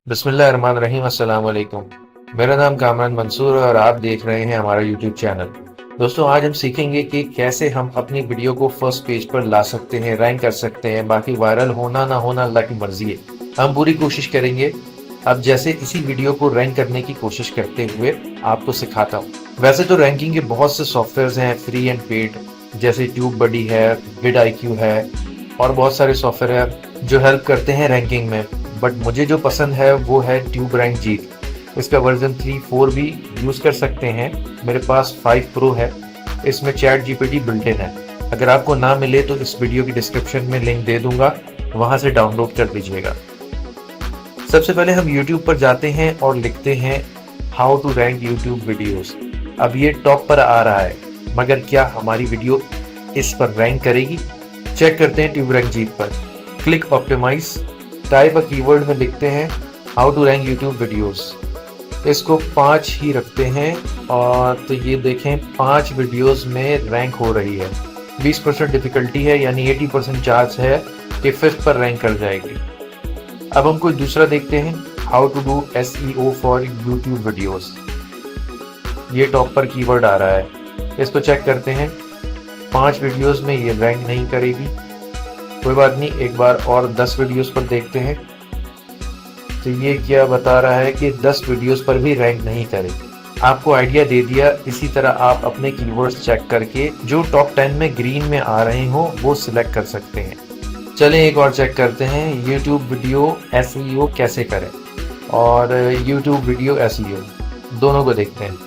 बिस्मिल्लाहिर्रहमानिर्रहीम। अस्सलाम वालेकुम। मेरा नाम कामरान मंसूर और आप देख रहे हैं हमारा यूट्यूब चैनल। दोस्तों, आज हम सीखेंगे कि कैसे हम अपनी वीडियो को फर्स्ट पेज पर ला सकते हैं, रैंक कर सकते हैं। बाकी वायरल होना ना होना अल्लाह की मर्जी है, हम पूरी कोशिश करेंगे। अब जैसे इसी वीडियो को रैंक करने की कोशिश करते हुए आपको सिखाता हूँ। वैसे तो रैंकिंग के बहुत से सॉफ्टवेयर हैं, फ्री एंड पेड, जैसे ट्यूब बडी है, vidIQ है और बहुत सारे सॉफ्टवेयर हैं जो हेल्प करते हैं रैंकिंग में। बट मुझे जो पसंद है वो है ट्यूब रैंक जीत। इसका वर्जन 3.4 भी यूज़ कर सकते हैं। मेरे पास 5 प्रो है, इसमें चैट जीपीटी बिल्ट इन है। अगर आपको ना मिले तो इस वीडियो की डिस्क्रिप्शन में लिंक दे दूंगा, वहां से डाउनलोड कर लीजिएगा। सबसे पहले हम YouTube पर जाते हैं और लिखते हैं how to rank YouTube videos. अब ये टॉप पर आ रहा है, मगर क्या हमारी वीडियो इस पर रैंक करेगी? चेक करते हैं ट्यूब रैंक जीत पर। Click optimise, type a keyword में लिखते हैं how to rank YouTube videos. इसको 5 ही रखते हैं और तो ये देखें 5 वीडियोस में रैंक हो रही है। 20% डिफिकल्टी है, यानी 80% चांस है कि 5th पर रैंक कर जाएगी। अब हम कोई दूसरा देखते हैं, how to do SEO for YouTube videos. ये टॉप पर कीवर्ड आ रहा है, इसको चेक करते हैं। 5 वीडियोस में ये रैंक नहीं करेगी, कोई बात नहीं, एक बार और 10 वीडियोस पर देखते हैं। तो ये क्या बता रहा है कि 10 वीडियोस पर भी रैंक नहीं करेगी। आपको आइडिया दे दिया। इसी तरह आप अपने कीवर्ड्स चेक करके जो टॉप 10 में ग्रीन में आ रहे हो वो सिलेक्ट कर सकते हैं। चलें एक और चेक करते हैं, YouTube वीडियो SEO कैसे करें और YouTube वीडियो SEO दोनों को देखते हैं।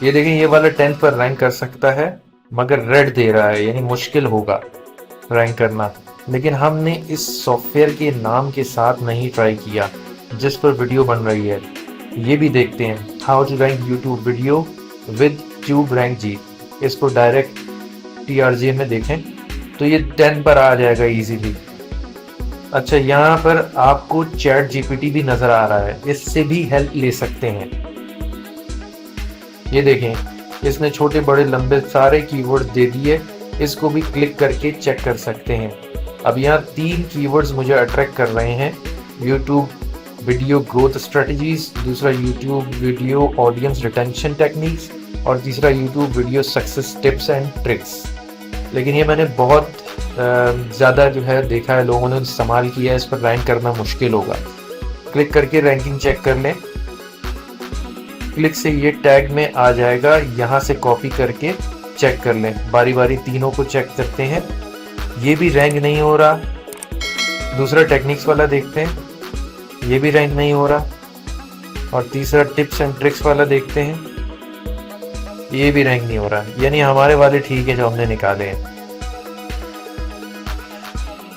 ये देखें, ये वाला 10th पर रैंक कर सकता है, मगर रेड दे रहा है, यानी मुश्किल होगा रैंक करना। लेकिन हमने इस सॉफ्टवेयर के नाम के साथ नहीं ट्राई किया जिस पर वीडियो बन रही है। ये भी देखते हैं, how to rank YouTube video with tube rank Jeet. इसको डायरेक्ट TRJ में देखें तो ये 10 पर आ जाएगा इजीली। अच्छा, यहाँ पर आपको चैट जीपीटी भी नजर आ रहा है, इससे भी हेल्प ले सकते हैं। ये देखें, इसने छोटे बड़े लंबे सारे कीवर्ड दे दिए, इसको भी क्लिक करके चेक कर सकते हैं। अब यहाँ 3 कीवर्ड्स मुझे अट्रैक्ट कर रहे हैं, यूट्यूब वीडियो ग्रोथ स्ट्रेटजीज, दूसरा YouTube video audience retention techniques और तीसरा YouTube video success tips and tricks. लेकिन ये मैंने बहुत ज़्यादा जो है देखा है, लोगों ने इस्तेमाल किया है, इस पर रैंक करना मुश्किल होगा। क्लिक करके रैंकिंग चेक कर लें। क्लिक से ये टैग में आ जाएगा, यहाँ से कॉपी करके चेक कर लें। बारी बारी तीनों को चेक करते हैं, ये भी रैंक नहीं हो रहा। दूसरा टेक्निक्स वाला देखते हैं, ये भी रैंक नहीं हो रहा। और तीसरा टिप्स एंड ट्रिक्स वाला देखते हैं, ये भी रैंक नहीं हो रहा। यानी हमारे वाले ठीक है जो हमने निकाले हैं।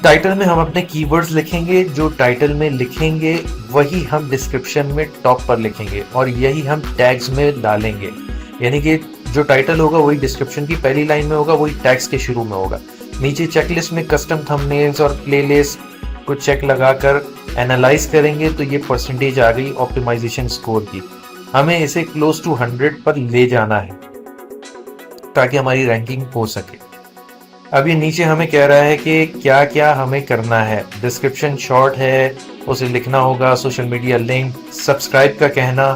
टाइटल में हम अपने कीवर्ड्स लिखेंगे, जो टाइटल में लिखेंगे वही हम डिस्क्रिप्शन में टॉप पर लिखेंगे और यही हम टैग्स में डालेंगे। यानी कि जो टाइटल होगा वही डिस्क्रिप्शन की पहली लाइन में होगा, वही टैग्स के शुरू में होगा। नीचे चेकलिस्ट में कस्टम थंबनेल्स और प्लेलिस्ट को चेक लगाकर एनालाइज करेंगे तो ये परसेंटेज आ गई ऑप्टिमाइजेशन स्कोर की। हमें इसे क्लोज टू 100 पर ले जाना है ताकि हमारी रैंकिंग हो सके। अब ये नीचे हमें कह रहा है कि क्या क्या हमें करना है। डिस्क्रिप्शन शॉर्ट है, उसे लिखना होगा, सोशल मीडिया लिंक, सब्सक्राइब का कहना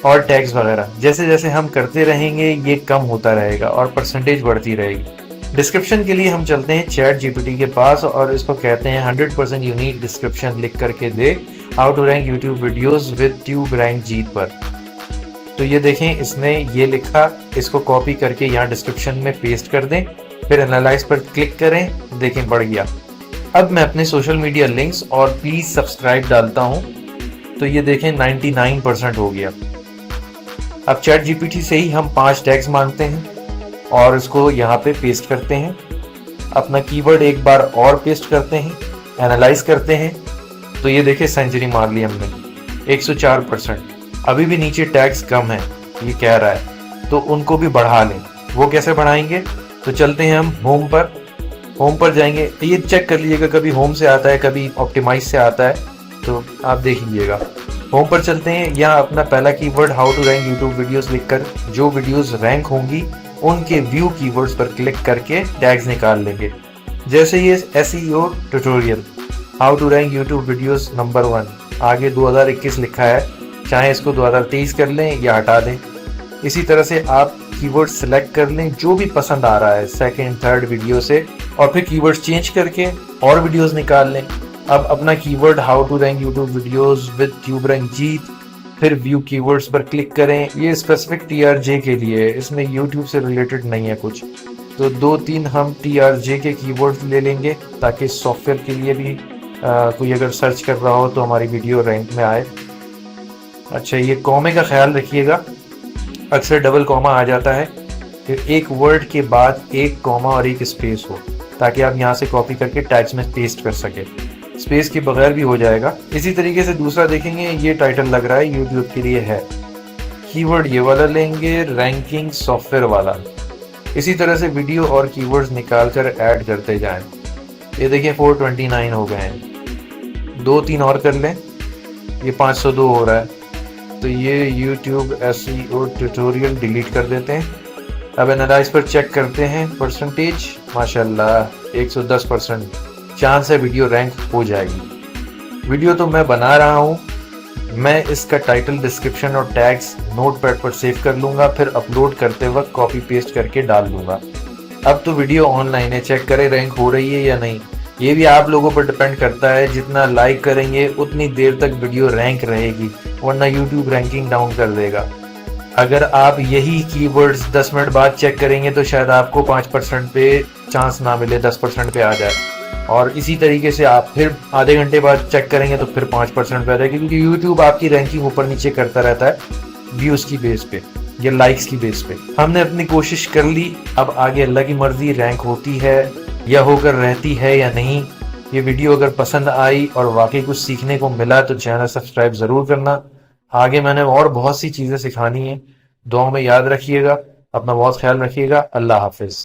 और टैग्स वगैरह। जैसे जैसे हम करते रहेंगे ये कम होता रहेगा और परसेंटेज बढ़ती रहेगी। डिस्क्रिप्शन के लिए हम चलते हैं चैट जीपीटी के पास और इसको कहते हैं 100% यूनिक डिस्क्रिप्शन लिख करके दे how to rank YouTube videos with tube rank जीत पर। तो ये देखें, इसने ये लिखा, इसको कॉपी करके यहाँ डिस्क्रिप्शन में पेस्ट कर दें, फिर एनालाइज पर क्लिक करें, देखें बढ़ गया। अब मैं अपने सोशल मीडिया लिंक्स और प्लीज सब्सक्राइब डालता हूं तो ये देखें 99% हो गया। अब चैट जीपीटी से ही हम 5 टैग्स मांगते हैं और इसको यहाँ पे पेस्ट करते हैं। अपना कीवर्ड एक बार और पेस्ट करते हैं, एनालाइज करते हैं तो ये देखें सेंचुरी मार ली हमने, 104%। अभी भी नीचे टैग्स कम है ये कह रहा है, तो उनको भी बढ़ा लें। वो कैसे बढ़ाएंगे? तो चलते हैं हम होम पर जाएंगे। तो ये चेक कर लीजिएगा, कभी होम से आता है, कभी ऑप्टिमाइज से आता है, तो आप देख लीजिएगा। होम पर चलते हैं, यहाँ अपना पहला keyword how to rank YouTube videos लिखकर जो वीडियोस रैंक होंगी उनके व्यू कीवर्ड्स पर क्लिक करके टैग्स निकाल लेंगे। जैसे ये SEO tutorial how to rank YouTube videos number 1, आगे 2021 लिखा है, चाहे इसको 2023 कर लें या हटा दें। इसी तरह से आप कीवर्ड सेलेक्ट कर लें जो भी पसंद आ रहा है सेकंड थर्ड वीडियो से, और फिर कीवर्ड चेंज करके और वीडियोस निकाल लें। अब अपना keyword how to rank YouTube videos with tube rank Jeet, फिर व्यू कीवर्ड्स पर क्लिक करें। ये स्पेसिफिक TRJ के लिए है, इसमें यूट्यूब से रिलेटेड नहीं है कुछ। तो 2-3 हम TRJ के कीवर्ड्स ले लेंगे ताकि सॉफ्टवेयर के लिए भी कोई अगर सर्च कर रहा हो तो हमारी वीडियो रैंक में आए। अच्छा, ये कॉमे का ख्याल रखिएगा, अक्सर डबल कॉमा आ जाता है, फिर एक वर्ड के बाद एक कॉमा और एक स्पेस हो, ताकि आप यहाँ से कॉपी करके टैग्स में पेस्ट कर सके। स्पेस के बगैर भी हो जाएगा। इसी तरीके से दूसरा देखेंगे, ये टाइटल लग रहा है यूट्यूब के लिए है, कीवर्ड ये वाला लेंगे, रैंकिंग सॉफ्टवेयर वाला। इसी तरह से वीडियो और कीवर्ड्स निकाल कर ऐड करते जाएं। ये देखिए 429 हो गए हैं, 2-3 और कर लें, ये 502 हो रहा है। तो ये YouTube SEO ट्यूटोरियल डिलीट कर देते हैं। अब एनालाइज पर चेक करते हैं परसेंटेज, माशाल्लाह 110% चांस है वीडियो रैंक हो जाएगी। वीडियो तो मैं बना रहा हूँ, मैं इसका टाइटल, डिस्क्रिप्शन और टैग्स नोटपैड पर सेव कर लूँगा, फिर अपलोड करते वक्त कॉपी पेस्ट करके डाल दूँगा। अब तो वीडियो ऑनलाइन है, चेक करें रैंक हो रही है या नहीं। ये भी आप लोगों पर डिपेंड करता है, जितना लाइक करेंगे उतनी देर तक वीडियो रैंक रहेगी, वरना यूट्यूब रैंकिंग डाउन कर देगा। अगर आप यही कीवर्ड्स 10 मिनट बाद चेक करेंगे तो शायद आपको 5% पे चांस ना मिले, 10% पे आ जाए। और इसी तरीके से आप फिर आधे घंटे बाद चेक करेंगे तो फिर 5% पे आ जाएगी, क्योंकि यूट्यूब आपकी रैंकिंग ऊपर नीचे करता रहता है व्यूज की बेस पे या लाइक्स की बेस पे। हमने अपनी कोशिश कर ली, अब आगे अल्लाह की मर्जी, रैंक होती है या होकर रहती है या नहीं। ये वीडियो अगर पसंद आई और वाकई कुछ सीखने को मिला तो चैनल सब्सक्राइब जरूर करना। आगे मैंने और बहुत सी चीजें सिखानी है। दुआ में याद रखिएगा, अपना बहुत ख्याल रखिएगा। अल्लाह हाफिज।